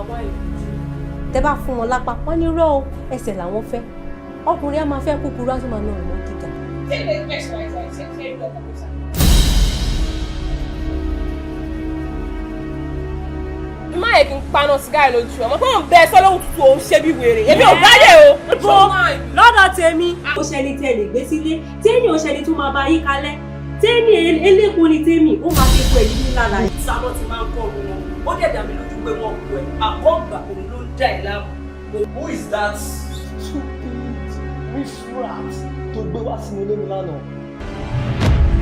máa wá ìlú. Tẹ́ bá fún wọn lápá wọ́n ní rọ́ o ẹsẹ̀ làwọn fẹ́ ọkùnrin á máa fẹ́ kúkúrú á sì máa ná ọ̀rọ̀ gíga. Ṣé ilé ìgbésẹ̀ wáyé ṣe ṣe ìlú ọkọ̀ kò sá? Má yẹ kí n paná sìgá lójú ọmọ pé òun bẹ sọ lóhùn tútù òun ṣe bí wèrè èmi ò gbáyé o. Bó lọ́dọ̀ tèmi ó ṣẹni tẹ́ lè gbé sílé téèní ó ṣẹni tó máa bá yí kalẹ̀ téèní eléko ni tèmi ó máa fi kú ẹ̀yìn ní lára ẹ̀. Sábà ti máa ń kọ́ ọ̀run wọn ó dẹ̀ dà mí lójú pé wọ́n kú ẹ̀ àkọ́gbà òun ló ń dá ẹ̀ láàmú. Who is that stupid riffraff tó gbé wá sínú ilé mi lánàá?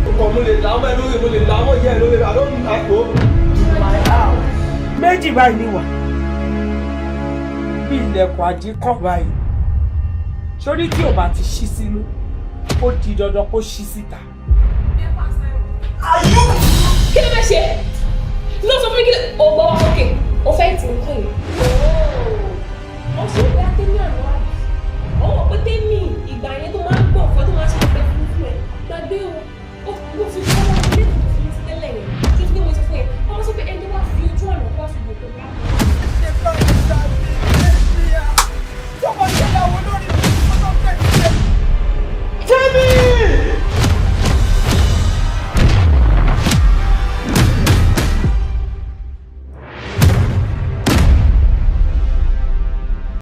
Ọkọ̀ mo lè là ọmọ ẹ lórí mo lè là ọmọ yẹ ẹ lórí àlọ́ àpò my house. Méjì báyìí ni wà bí ilẹ̀kùn àdínkàn báyìí sórí tí ò bá ti ṣí sínú ó di dandan kó ṣí síta. Kí ló fẹ́ ṣe? Ló sọ fún mi kí ló gbọ́ wá sókè o fẹ́ tì ń kọ́ yìí. Ó sì ń pẹ́ Tẹ́mi àná wá. Ó wọ̀ pé Tẹ́mi ìgbà yẹn tó máa ń gbọ̀ fún ẹ tó máa ṣe ìpẹ́ fún ẹ. Gbàgbé o, ó fi kọ́ wọn ilé ìtòkùn sí tẹ́lẹ̀ yẹn. Tó ti gbé mo sọ fún ẹ, wọ́n sọ pé ẹni wá fi ojú ọ̀nà wá fi gbogbo wá.